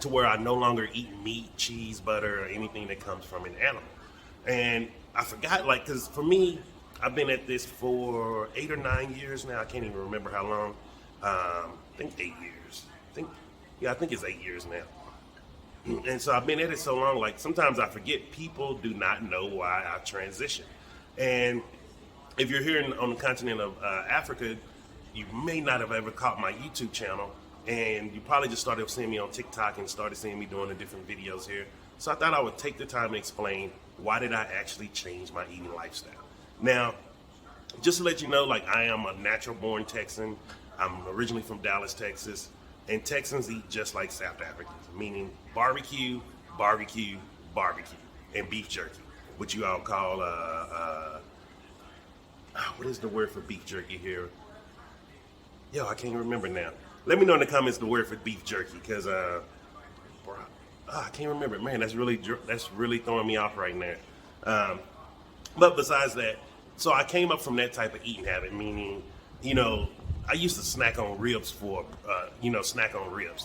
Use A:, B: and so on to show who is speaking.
A: to where I no longer eat meat, cheese, butter, or anything that comes from an animal. And I forgot, like, because for me, I've been at this for 8 or 9 years now. I can't even remember how long. I think 8 years. I think it's 8 years now. And so I've been at it so long, like sometimes I forget people do not know why I transitioned. And if you're here on the continent of Africa, you may not have ever caught my YouTube channel, and you probably just started seeing me on TikTok and started seeing me doing the different videos here. So I thought I would take the time to explain why did I actually change my eating lifestyle. Now, just to let you know, like, I am a natural born Texan. I'm originally from Dallas, Texas, and Texans eat just like South Africans, meaning barbecue, barbecue, barbecue, and beef jerky, which you all call, what is the word for beef jerky here? Yo, I can't remember now. Let me know in the comments the word for beef jerky, because I can't remember. Man, that's really throwing me off right now. But besides that, so I came up from that type of eating habit, meaning, I used to snack on ribs